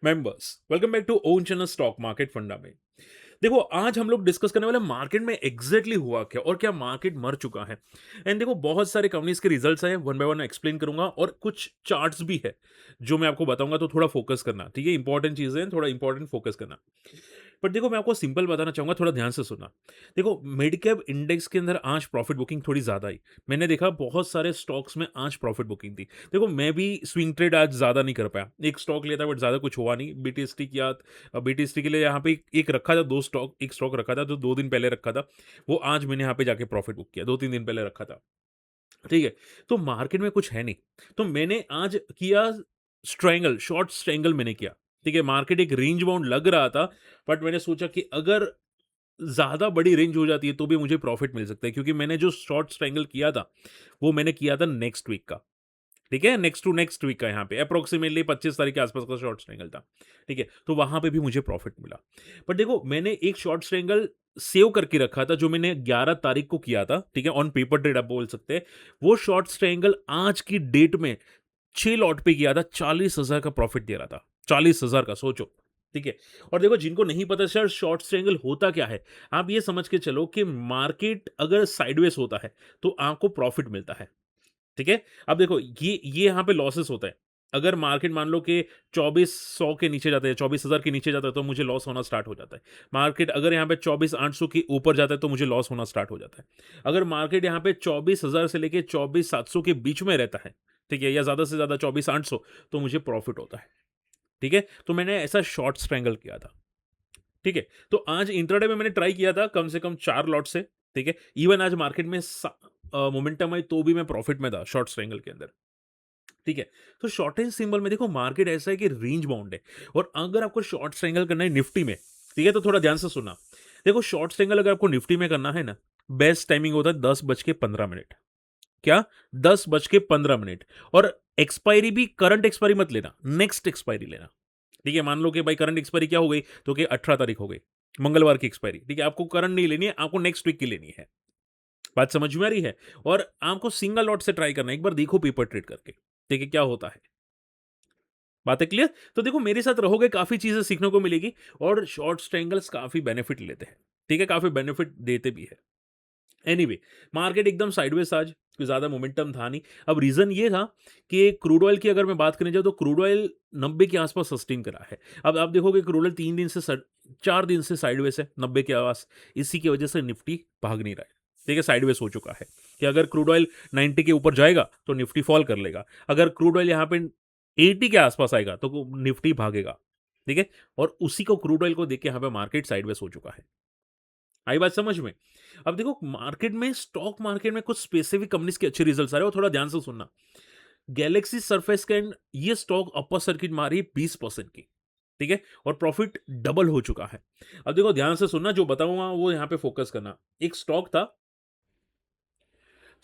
Members, welcome back to own channel stock market funda में। देखो, आज हम लोग डिस्कस करने वाले मार्केट में एग्जैक्टली हुआ क्या और क्या मार्केट मर चुका है। एंड देखो, बहुत सारे कंपनीज के रिजल्ट्स हैं, वन बाय वन एक्सप्लेन करूंगा और कुछ चार्ट्स भी है जो मैं आपको बताऊंगा। तो थोड़ा फोकस करना, ठीक है। इंपॉर्टेंट चीजें हैं, थोड़ा इंपॉर्टेंट फोकस करना। बट देखो, मैं आपको सिंपल बताना चाहूंगा, थोड़ा ध्यान से सुनना। देखो, मिड कैप इंडेक्स के अंदर आज प्रॉफिट बुकिंग थोड़ी ज्यादा आई। मैंने देखा बहुत सारे स्टॉक्स में आज प्रॉफिट बुकिंग थी। देखो, मैं भी स्विंग ट्रेड आज ज्यादा नहीं कर पाया, एक स्टॉक लिया था बट ज्यादा कुछ हुआ नहीं। बीटीएसटी किया, बीटीएसटी के लिए यहाँ पे एक रखा था, दो स्टॉक, एक स्टॉक रखा था जो 2 दिन पहले रखा था। वो आज मैंने यहाँ पे जाके प्रॉफिट बुक किया, 2-3 दिन पहले रखा था। ठीक है। तो मार्केट में कुछ है नहीं, तो मैंने आज किया स्ट्रैंगल, शॉर्ट स्ट्रैंगल मैंने किया। ठीक है, मार्केट एक रेंज बाउंड लग रहा था, बट मैंने सोचा कि अगर ज़्यादा बड़ी रेंज हो जाती है तो भी मुझे प्रॉफ़िट मिल सकता है, क्योंकि मैंने जो शॉर्ट स्ट्रैंगल किया था, वो मैंने किया था नेक्स्ट वीक का। ठीक है? नेक्स्ट टू नेक्स्ट वीक का यहाँ पे अप्रॉक्सिमेटली 25 तारीख के आसपास का शॉर्ट स्ट्रैंगल था। ठीक है? तो वहाँ पे भी मुझे प्रॉफ़िट मिला। बट देखो, मैंने एक शॉर्ट स्ट्रैंगल सेव करके रखा था जो मैंने 11 तारीख को किया था। ठीक है? ऑन पेपर ट्रेड आप बोल सकते हैं। वो शॉर्ट स्ट्रैंगल आज की डेट में 6 लॉट पे किया था, 40,000 का प्रॉफ़िट दे रहा था। 40,000 का, सोचो। ठीक है? और देखो, जिनको नहीं पता सर शॉर्ट स्ट्रैंगल होता क्या है, आप ये समझ के चलो कि मार्केट अगर साइडवेज होता है, तो आपको प्रॉफ़िट मिलता है। ठीक है? अब देखो, ये यहाँ पे लॉसेस होता है। अगर मार्केट मान लो कि 2400 के नीचे जाता है, 24,000 के नीचे जाता है, तो मुझे लॉस होना स्टार्ट हो जाता है। मार्केट अगर यहाँ पे 24,800 के ऊपर जाता है, तो मुझे लॉस होना स्टार्ट हो जाता है। अगर मार्केट यहाँ पे 24,000 से लेके 24,700 के बीच में रहता है, ठीक है? या ज़्यादा से ज़्यादा 24,800, तो मुझे प्रॉफ़िट होता है। ठीक है? तो मैंने ऐसा शॉर्ट स्ट्रैंगल किया था। ठीक है? तो आज इंट्राडे में मैंने ट्राई किया था कम से कम 4 लॉट से। ठीक है? इवन आज मार्केट में मोमेंटम आई तो भी मैं प्रॉफ़िट में था शॉर्ट स्ट्रैंगल के अंदर। ठीक है? तो शॉर्टेज सिंबल में देखो, मार्केट ऐसा है कि रेंज बाउंड है, और अगर आपको शॉर्ट स्ट्रैंगल करना है निफ्टी में, ठीक है? तो थोड़ा ध्यान से सुनना। देखो, शॉर्ट स्ट्रैंगल अगर आपको निफ्टी में करना है ना, बेस्ट टाइमिंग होता है 10:15। क्या? 10:15। और एक्सपायरी भी करंट एक्सपायरी मत लेना, नेक्स्ट एक्सपायरी लेना। ठीक है? मान लो कि भाई करंट एक्सपायरी क्या हो गई, तो कि 18 तारीख हो गई, मंगलवार की एक्सपायरी। ठीक है? आपको करंट नहीं लेनी है, आपको नेक्स्ट वीक की लेनी है। बात समझ में आ रही है? और आपको सिंगल लॉट से ट्राई करना है, एक बार देखो पेपर ट्रेड करके। ठीक है? क्या होता है? बात है क्लियर? तो देखो, मेरे साथ रहोगे, काफ़ी चीज़ें सीखने को मिलेगी, और शॉर्ट ट्रायंगल्स काफ़ी बेनिफिट लेते हैं। ठीक है? काफ़ी बेनिफिट देते भी हैं। एनीवे, मार्केट एकदम साइडवेज आज, कोई ज़्यादा मोमेंटम था नहीं। अब रीज़न ये था कि क्रूड ऑयल की अगर मैं बात करने जाऊँ, तो क्रूड ऑयल 90 के आस-पास सस्टेन करा है। अब आप देखोगे क्रूड ऑयल 3 दिन से 4 दिन से साइडवेज है 90 के आस। इसी की वजह से निफ्टी भाग नहीं रहा है। ठीक है? साइडवेज हो चुका है कि अगर क्रूड ऑयल 90 के ऊपर जाएगा, तो निफ्टी फॉल कर लेगा। अगर क्रूड ऑयल यहाँ पे 80 के आस-पास आएगा, तो वो निफ्टी भागेगा। ठीक है? और उसी को क्रूड ऑयल को देख के यहाँ पे मार्केट साइडवेज हो चुका है। आई बात समझ में? अब देखो, मार्केट में, स्टॉक मार्केट में कुछ स्पेसिफिक कंपनीज के अच्छे रिजल्ट्स आ रहे हैं, और थोड़ा ध्यान से सुनना। गैलेक्सी सरफेसकैन, ये स्टॉक अपर सर्किट मारी 20% की। ठीक है? और प्रॉफिट डबल हो चुका है। अब देखो, ध्यान से सुनना, जो बताऊंगा वो यहाँ पे फोकस करना। एक स्टॉक था,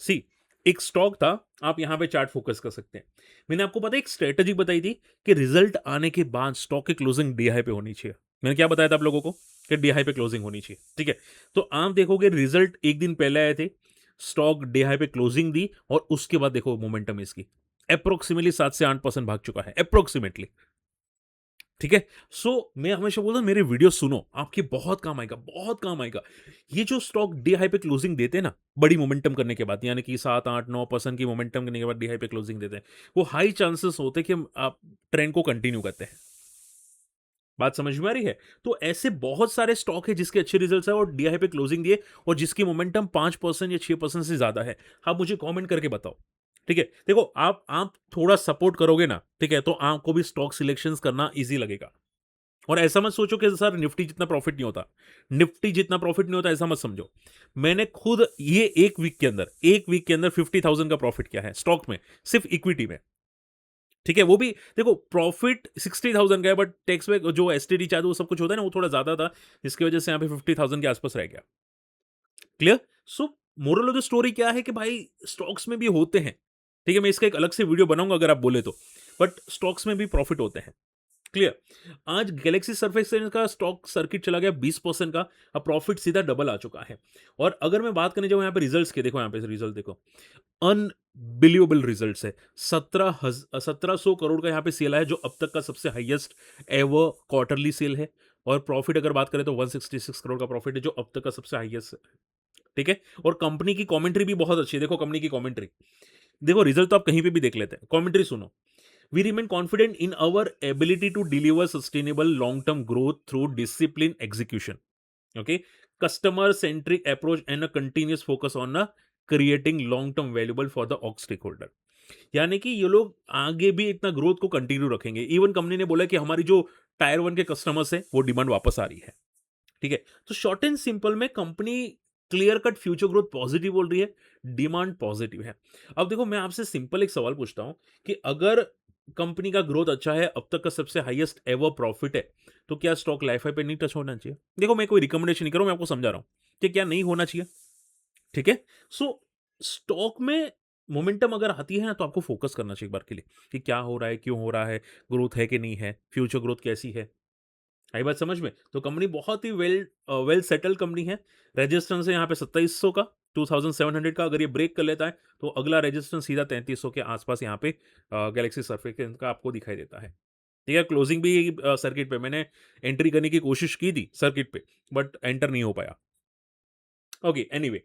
सी, एक स्टॉक था, आप यहाँ पे चार्ट फोकस कर सकते हैं। मैंने आपको पता है एक स्ट्रेटजी बताई थी कि रिजल्ट आने के बाद स्टॉक की क्लोजिंग डी हाई पे होनी चाहिए। मैंने क्या बताया था आप लोगों को? कि डी हाई पे क्लोजिंग होनी चाहिए। ठीक है? तो आप देखोगे रिजल्ट एक दिन पहले आए थे, स्टॉक डी हाई पे क्लोजिंग दी, और उसके बाद देखो मोमेंटम इसकी अप्रोक्सीमेटली 7 से 8% भाग चुका है, अप्रोक्सीमेटली। ठीक है? सो मैं हमेशा बोलता हूँ, मेरे वीडियो सुनो, आपके बहुत काम आएगा, बहुत काम आएगा। ये जो स्टॉक डे हाई पे क्लोजिंग देते हैं ना, बड़ी मोमेंटम करने के बाद, यानी कि 7, 8, 9% की मोमेंटम करने के बाद डे हाई पे क्लोजिंग देते हैं, वो हाई चांसेस होते हैं कि आप ट्रेंड को कंटिन्यू करते हैं। बात समझ में आ रही है? तो ऐसे बहुत सारे स्टॉक है जिसके अच्छे रिजल्ट्स है और डी हाई पे क्लोजिंग दिए, और जिसकी मोमेंटम 5% या 6% से ज्यादा है। आप मुझे कमेंट करके बताओ। ठीक है? देखो, आप थोड़ा सपोर्ट करोगे ना, ठीक है, तो आपको भी स्टॉक सिलेक्शंस करना इजी लगेगा। और ऐसा मत सोचो कि सर निफ्टी जितना प्रॉफिट नहीं होता, निफ्टी जितना प्रॉफिट नहीं होता, ऐसा मत समझो। मैंने खुद ये एक वीक के अंदर 50,000 का प्रॉफिट किया है स्टॉक में, सिर्फ इक्विटी में। ठीक है? वो भी देखो, प्रॉफिट 60,000 का है, बट टैक्स में जो एसटीडी चार्ज वो सब कुछ होता है ना, वो थोड़ा ज्यादा था, जिसकी वजह से यहाँ पे 50,000 के आसपास रह गया। Clear? So moral of the story क्या है कि भाई, स्टॉक्स में भी होते हैं। ठीक है? मैं इसका एक अलग से वीडियो बनाऊंगा अगर आप बोले तो, बट स्टॉक्स में भी प्रॉफिट होते हैं। क्लियर? आज गैलेक्सी सर्फेक्टेंट्स का स्टॉक सर्किट चला गया 20% का, अब प्रॉफिट सीधा डबल आ चुका है। और अगर मैं बात करने जाऊँ यहाँ पे रिजल्ट्स के, देखो यहाँ पे रिजल्ट देखो, अनबिलीवेबल रिजल्ट्स है। 1700 करोड़ का यहाँ पे सेल आया, जो अब तक का सबसे हाईएस्ट एवर क्वार्टरली सेल है। और प्रॉफिट अगर बात करें तो 166 करोड़ का प्रॉफिट है, जो अब तक का सबसे हाईएस्ट है। ठीक है? और कंपनी की कमेंट्री भी बहुत अच्छी है। देखो कंपनी की कमेंट्री, देखो रिजल्ट तो आप कहीं पे भी देख लेते हैं, कमेंट्री सुनो। We remain confident in our ability to deliver sustainable long-term growth through disciplined execution. Okay, customer-centric approach and a continuous focus on creating long-term valuable for the org stakeholder. यानी कि ये लोग आगे भी इतना ग्रोथ को continue रखेंगे। Even company ने बोला कि हमारी जो टायर 1 के कस्टमर्स हैं, वो डिमांड वापस आ रही है। ठीक है? तो शॉर्ट एंड सिंपल में company clear cut future growth positive बोल रही है, डिमांड पॉजिटिव है। अब देखो मैं आपसे सिंपल एक सवाल पूछता हूं कि अगर कंपनी का ग्रोथ अच्छा है, अब तक का सबसे हाईएस्ट एवर प्रॉफिट है, तो क्या स्टॉक लाइफ हाई पे नहीं टच होना चाहिए? देखो मैं कोई रिकमेंडेशन नहीं कर रहा हूं, मैं आपको समझा रहा हूं कि क्या नहीं होना चाहिए। ठीक है? सो स्टॉक में मोमेंटम अगर आती है ना, तो आपको फोकस करना चाहिए एक बार के लिए कि क्या हो रहा है, क्यों हो रहा है, ग्रोथ है कि नहीं है, फ्यूचर ग्रोथ कैसी है। आई बात समझ में? तो कंपनी बहुत ही वेल सेटल कंपनी है। रेजिस्टेंस है यहाँ पे 2700 का, 2700 का। अगर ये ब्रेक कर लेता है, तो अगला रेजिस्टेंस सीधा 3300 के आसपास यहाँ पे गैलेक्सी सर्फेक्टेंस का आपको दिखाई देता है। ठीक है? क्लोजिंग भी सर्किट पे मैंने एंट्री करने की कोशिश की थी सर्किट पे, बट एंटर नहीं हो पाया। ओके, एनीवे,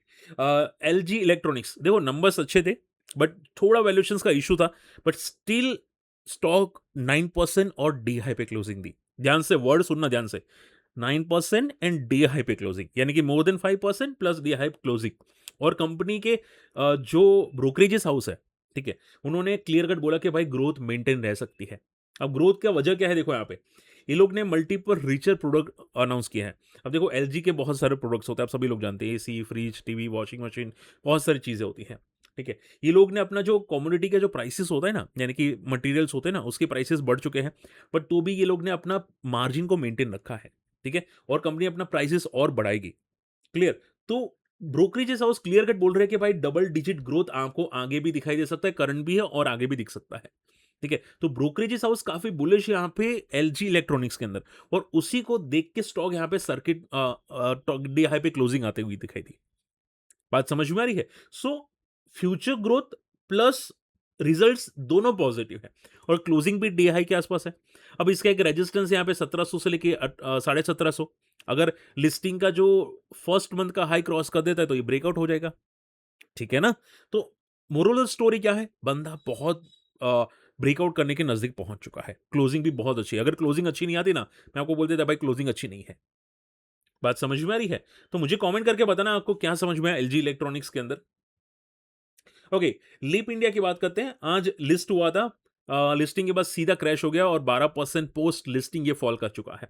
एलजी इलेक्ट्रॉनिक्स, देखो नंबर्स अच्छे थे, बट थोड़ा वैल्यूएशंस का इशू था, बट स्टिल स्टॉक 9% और डी हाई पे क्लोजिंग दी। ध्यान से वर्ड सुनना, ध्यान से, 9% एंड डी हाई पे क्लोजिंग, यानी कि more than 5% plus D high closing. और कंपनी के जो ब्रोकरेजेस हाउस है, ठीक है, उन्होंने क्लियर कट बोला कि भाई ग्रोथ मेंटेन रह सकती है। अब ग्रोथ का वजह क्या है, देखो यहाँ पे ये लोग ने मल्टीपल रिचर प्रोडक्ट अनाउंस किया है। अब देखो एलजी के बहुत सारे प्रोडक्ट्स होते हैं, आप सभी लोग जानते हैं, AC, fridge, TV, washing machine, बहुत सारी चीजें होती हैं। ठीक है? ये लोग ने अपना जो कमोडिटी का जो प्राइसेस होता है ना, यानी कि मटेरियल्स होते हैं ना, उसके प्राइसेस बढ़ चुके हैं, बट तो भी ये लोग ने अपना मार्जिन को मेंटेन रखा है। ठीक है? और कंपनी अपना प्राइसेस और बढ़ाएगी। क्लियर? तो ब्रोकरेजेस हाउस क्लियर कट बोल रहे हैं कि भाई डबल डिजिट ग्रोथ आपको आगे भी दिखाई दे सकता है, करंट भी है और आगे भी दिख सकता है। ठीक है? तो ब्रोकरेजेस हाउस काफी बुलिश है यहाँ पे एलजी इलेक्ट्रॉनिक्स के अंदर, और उसी को देख के स्टॉक यहाँ पे सर्किट डी हाई पे क्लोजिंग आते हुए दिखाई दी। बात समझ में आ रही है? So future growth plus results दोनों पॉजिटिव है, और क्लोजिंग भी डी हाई के आसपास है। अब इसका एक रेजिस्टेंस यहाँ पे 1700 से लेके 1750। अगर लिस्टिंग का जो फर्स्ट मंथ का हाई क्रॉस कर देता है, तो ये ब्रेकआउट हो जाएगा। ठीक है ना? तो मोरल स्टोरी क्या है? बंदा बहुत ब्रेकआउट करने के नजदीक पहुंच चुका है। क्लोजिंग भी बहुत अच्छी है। अगर क्लोजिंग अच्छी नहीं आती ना, मैं आपको बोल देता भाई क्लोजिंग अच्छी नहीं है। बात समझ में आ रही है? तो मुझे कमेंट करके बताना आपको क्या समझ में आया एलजी इलेक्ट्रॉनिक्स के अंदर। ओके, लीप इंडिया की बात करते हैं। आज लिस्ट हुआ था, लिस्टिंग के बाद सीधा क्रैश हो गया, और 12% पोस्ट लिस्टिंग ये फॉल कर चुका है।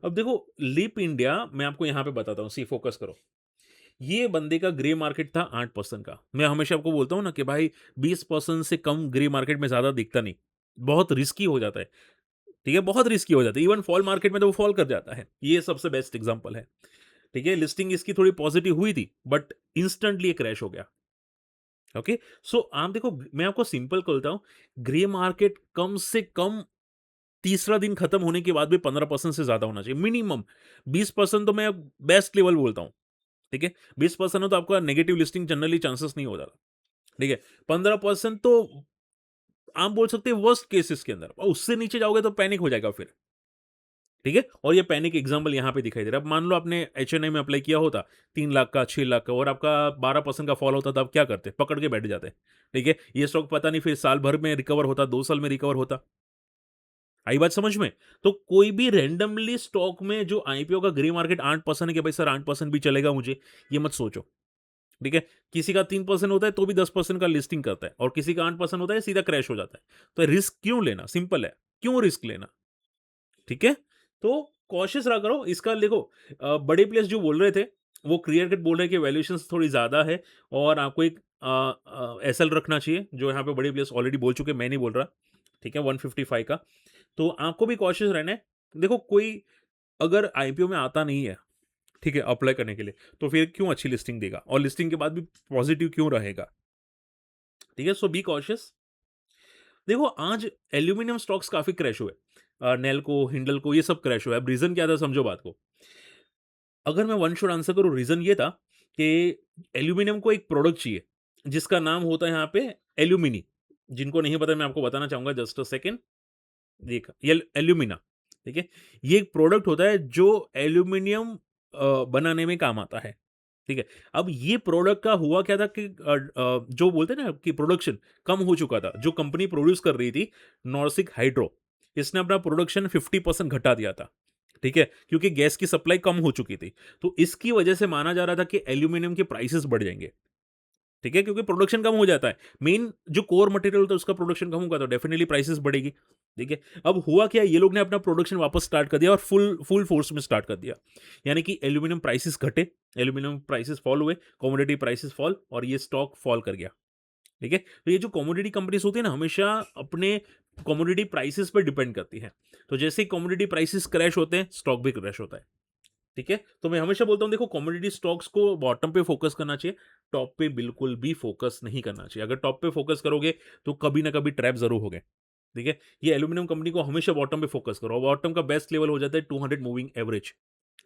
अब देखो लीप इंडिया, मैं आपको यहां पे बताता हूं, सी फोकस करो। ये बंदे का ग्रे मार्केट था 8% का। मैं हमेशा आपको बोलता हूं ना कि भाई 20% से कम ग्रे मार्केट में ज्यादा दिखता नहीं, बहुत रिस्की हो जाता है। ठीक है? बहुत रिस्की हो जाता है। इवन फॉल मार्केट में तो वो फॉल कर जाता है। ये सबसे बेस्ट एग्जांपल है। ठीक है? लिस्टिंग इसकी थोड़ी पॉजिटिव हुई थी, बट इंस्टेंटली क्रैश हो गया। ओके, सो आप देखो, मैं आपको सिंपल बोलता हूं, ग्रे मार्केट कम से कम तीसरा दिन खत्म होने के बाद भी 15% से ज्यादा होना चाहिए मिनिमम। 20% तो मैं बेस्ट लेवल बोलता हूं। ठीक है? 20% हो तो आपका नेगेटिव लिस्टिंग जनरली चांसेस नहीं हो जाता। ठीक है? 15% तो आप बोल सकते हैं वर्स्ट केसेस के अंदर, और उससे नीचे जाओगे तो पैनिक हो जाएगा फिर। ठीक है? और ये पैनिक एग्जाम्पल यहाँ पे दिखाई दे रहा है। अब मान लो आपने एचएनआई में अप्लाई किया होता, 3 लाख का, 6 लाख का, और आपका 12% का फॉल होता, तो आप क्या करते? पकड़ के बैठ जाते। ठीक है? ये स्टॉक पता नहीं फिर साल भर में रिकवर होता, 2 साल में रिकवर होता। आई बात समझ में? तो कोई भी रैंडमली स्टॉक में जो आईपीओ का ग्रे मार्केट 8% है कि भाई सर 8% भी चलेगा मुझे, ये मत सोचो। ठीक है? किसी का 3% होता है तो भी 10% का लिस्टिंग करता है, और किसी का 8% होता है सीधा क्रैश हो जाता है। तो रिस्क क्यों लेना? सिंपल है, क्यों रिस्क लेना? ठीक है? तो कॉशियस रहा करो। इसका देखो, बड़े प्लेयर्स जो बोल रहे थे, वो क्लियर कट बोल रहे हैं कि वैल्यूएशंस थोड़ी ज़्यादा है, और आपको एक एसएल रखना चाहिए, जो यहाँ पे बड़े प्लेयर्स ऑलरेडी बोल चुके हैं, मैं नहीं बोल रहा। ठीक है? 155 का। तो आपको भी कॉशियस रहना है। देखो कोई अगर आईपीओ में आता नहीं है, ठीक है, अप्लाई करने के लिए, तो फिर क्यों अच्छी लिस्टिंग देगा, और लिस्टिंग के बाद भी पॉजिटिव क्यों रहेगा? ठीक है? सो बी कॉशियस। देखो आज एल्यूमीनियम स्टॉक्स काफ़ी क्रैश हुए। नेल्को, हिंडल्को ये सब क्रैश हुआ है। अब रीज़न क्या था समझो बात को। अगर मैं वन शॉट आंसर करूँ रीज़न ये था कि एल्यूमीनियम को एक प्रोडक्ट चाहिए, जिसका नाम होता है यहाँ पे एल्यूमिनी। जिनको नहीं पता मैं आपको बताना चाहूँगा जस्ट अ सेकंड। देखा ये एल्यूमिना, ठीक है? ये एक प्रोडक्ट होता है जो एल्यूमीनियम बनाने में काम आता है, ठीक है? अब ये प्रोडक्ट का हुआ क्या था कि जो बोलते हैं ना कि प्रोडक्शन कम हो चुका था, जो कंपनी प्रोड्यूस कर रही थी नॉर्सिक हाइड्रो, इसने अपना प्रोडक्शन 50% घटा दिया था, ठीक है? क्योंकि गैस की सप्लाई कम हो चुकी थी। तो इसकी वजह से माना जा रहा था कि एल्यूमीनियम के प्राइसेस बढ़ जाएँगे। ठीक है? क्योंकि प्रोडक्शन कम हो जाता है। मेन जो कोर मटेरियल होता है उसका प्रोडक्शन कम होगा तो डेफिनिटली प्राइसेस बढ़ेगी। ठीक है? अब हुआ क्या ये लोग ने अपना प्रोडक्शन वापस स्टार्ट कर दिया और फुल फुल फोर्स में स्टार्ट कर दिया। यानी कि एल्यूमीनियम प्राइसेस घटे, एल्यूमीनियम प्राइसेस फॉल हुए, कमोडिटी प्राइसेस फॉल और ये स्टॉक फॉल कर गया। ठीक है? तो ये जो कमोडिटी कंपनीज़ होती है ना हमेशा अपने कमोडिटी प्राइसेस पे डिपेंड करती हैं। तो जैसे ही कमोडिटी प्राइसेस क्रैश होते हैं, स्टॉक भी क्रैश होता है। ठीक है? तो मैं हमेशा बोलता हूँ देखो कमोडिटी स्टॉक्स को बॉटम पे फोकस करना चाहिए, टॉप पे बिल्कुल भी फोकस नहीं करना चाहिए। अगर टॉप पे फोकस करोगे तो कभी ना कभी ट्रैप ज़रूर होगे। ठीक है? ये एल्यूमीनियम कंपनी को हमेशा बॉटम पे फोकस करो और बॉटम का बेस्ट लेवल हो जाता है 200 मूविंग एवरेज।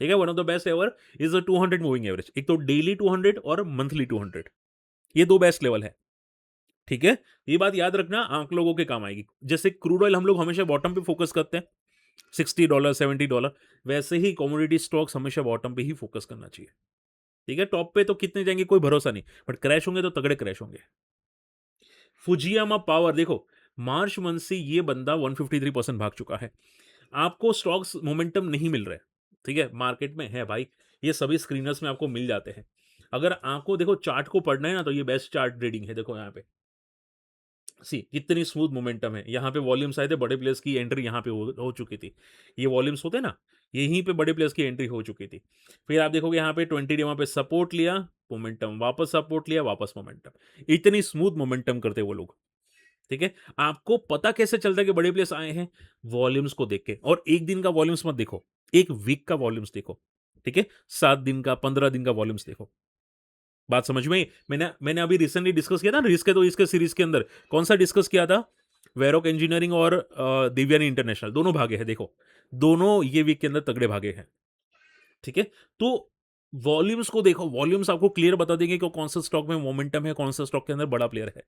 ठीक है? One of the best ever is a 200 moving average. एक तो डेली 200 और मंथली 200 ये 2 बेस्ट लेवल है। ठीक है? ये बात याद रखना आप लोगों के काम आएगी। जैसे क्रूड ऑयल हम लोग हमेशा बॉटम पे फोकस करते हैं। $60 $70 वैसे ही कमोडिटी स्टॉक्स हमेशा बॉटम पे ही फोकस करना चाहिए। ठीक है? टॉप पे तो कितने जाएँगे कोई भरोसा नहीं, बट क्रैश होंगे तो तगड़े क्रैश होंगे। फुजियामा पावर देखो, मार्च मंथ से ये बंदा 153% भाग चुका है। आपको स्टॉक्स मोमेंटम नहीं मिल रहे, ठीक है? मार्केट में है भाई, ये सभी स्क्रीनर्स में आपको मिल जाते हैं। अगर आपको देखो चार्ट को पढ़ना है ना तो ये बेस्ट चार्ट रीडिंग है, देखो यहाँ पे। सी कितनी स्मूथ मोमेंटम है। यहाँ पे वॉल्यूम्स आए थे, बड़े प्लेयर्स की एंट्री यहाँ पे हो चुकी थी। ये वॉल्यूम्स होते हैं ना, यहीं पे बड़े प्लेयर्स की एंट्री हो चुकी थी। फिर आप देखोगे यहाँ पे 20 डे वहाँ पे सपोर्ट लिया, मोमेंटम वापस सपोर्ट लिया, वापस मोमेंटम। इतनी स्मूथ मोमेंटम करते वो लोग, ठीक है? आपको पता कैसे चलता है कि बड़े प्लेयर्स आए हैं? वॉल्यूम्स को देख के और 1 दिन का वॉल्यूम्स मत देखो, 1 वीक का वॉल्यूम्स देखो, ठीक है? 7 दिन का, 15 दिन का वॉल्यूम्स देखो। बात समझ में आई? मैंने मैंने अभी रिसेंटली डिस्कस किया था ना रिस्क है तो इसके सीरीज के अंदर कौन-सा डिस्कस किया था? वेरोक इंजीनियरिंग और देवयानी इंटरनेशनल दोनों भागे हैं देखो। दोनों ये वीक के अंदर तगड़े भागे हैं, ठीक है? तो वॉल्यूम्स को देखो, वॉल्यूम्स आपको क्लियर बता देंगे कि कौन-सा स्टॉक में मोमेंटम है, कौन-सा स्टॉक के अंदर बड़ा प्लेयर है,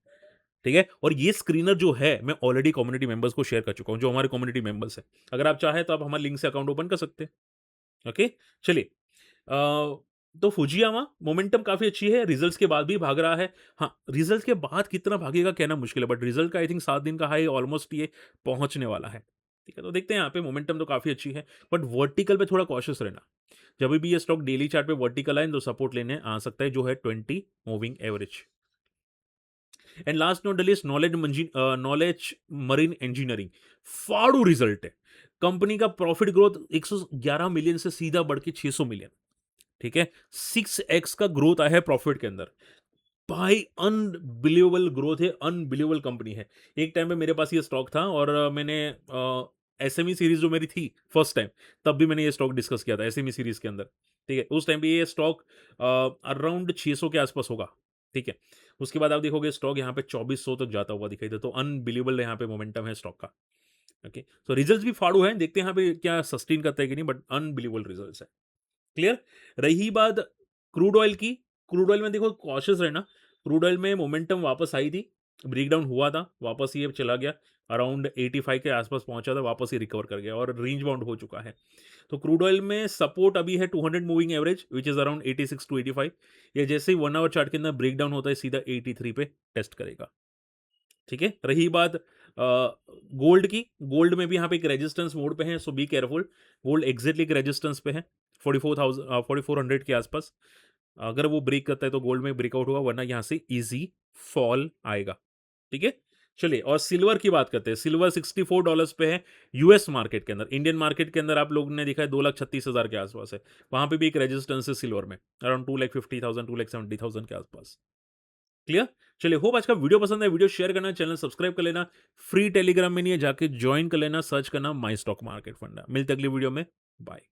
ठीक है? और ये स्क्रीनर जो है मैं ऑलरेडी कम्युनिटी मेंबर्स को शेयर कर चुका हूँ, जो हमारे कम्युनिटी मेंबर्स हैं। अगर आप चाहें तो आप हमारे लिंक से अकाउंट ओपन कर सकते हैं, ओके? चलिए तो फुजियामा मोमेंटम काफ़ी अच्छी है, रिज़ल्ट्स के बाद भी भाग रहा है। हाँ, रिज़ल्ट्स के बाद कितना भागेगा कहना मुश्किल है, बट रिज़ल्ट का आई थिंक 7 दिन का हाई ऑलमोस्ट ये पहुँचने वाला है। ठीक है, तो देखते हैं यहाँ पे मोमेंटम तो काफ़ी अच्छी है, बट वर्टिकल पे थोड़ा कॉशियस रहना। जभी भी ये स्टॉक डेली चार्ट पे वर्टिकल आए तो सपोर्ट लेने आ सकता है, जो है 20 moving average. And last not the least knowledge marine engineering फाड़ू रिज़ल्ट है। कंपनी का प्रॉफिट ग्रोथ 111 मिलियन से सीधा बढ़ के 600 मिलियन। ठीक है? 6x का ग्रोथ आया है प्रॉफिट के अंदर। भाई अनबिलीवेबल ग्रोथ है, अनबिलीवेबल कंपनी है। एक टाइम पे मेरे पास ये स्टॉक था और मैंने एसएमई सीरीज़ जो मेरी थी फर्स्ट टाइम, तब भी मैंने ये स्टॉक डिस्कस किया था एसएमई सीरीज़ के अंदर। ठीक है? उस टाइम पे ये स्टॉक अराउंड 600 के आस-पास होगा। ठीक है? उसके बाद आप देखोगे स्टॉक यहाँ पे 2400 तक जाता हुआ दिखाई दे तो अनबिलीवेबल यहाँ पे मोमेंटम है स्टॉक का। ओके? सो रिजल्ट्स भी फाड़ू हैं, देखते हैं यहाँ पे क्या सस्टेन करता है कि नहीं बट अनबिलीवेबल रिजल्ट्स है। क्लियर? रही बात क्रूड ऑयल की, क्रूड ऑयल में देखो कॉशियस रहना, क्रूड ऑयल में मोमेंटम वापस आई थी, ब्रेकडाउन हुआ था, वापस ये चला गया, अराउंड 85 के आसपास पहुंचा था, वापस ये रिकवर कर गया और रेंज बाउंड हो चुका है। तो क्रूड ऑयल में सपोर्ट अभी है 200 moving average which is around 86 to 85। ये जैसे ही 1 आवर चार्ट के अंदर ब्रेकडाउन होता है सीधा 83 पे टेस्ट करेगा। ठीक है? रही बात गोल्ड की, गोल्ड में भी यहाँ पे एक रेजिस्टेंस मोड पे है, सो बी केयरफुल। गोल्ड एग्जैक्टली एक रेजिस्टेंस पे है, 4400 के आसपास। अगर वो ब्रेक करता है तो गोल्ड में ब्रेकआउट होगा, वरना यहाँ से ईज़ी फॉल आएगा। ठीक है? चलिए और सिल्वर की बात करते हैं। सिल्वर $64 पे है यूएस मार्केट के अंदर। इंडियन मार्केट के अंदर आप लोगों ने देखा है 2,36,000 के आसपास है। वहाँ पे भी एक रेजिस्टेंस है सिल्वर में, अराउंड 2,50,000 2,70,000 के आसपास। क्लियर? चलिए होप आज का वीडियो पसंद है, वीडियो शेयर करना, चैनल सब्सक्राइब कर लेना। फ्री टेलीग्राम में नहीं है, जाके ज्वाइन कर लेना, सर्च करना माई स्टॉक मार्केट फंडा। मिलते हैं अगली वीडियो में, बाय।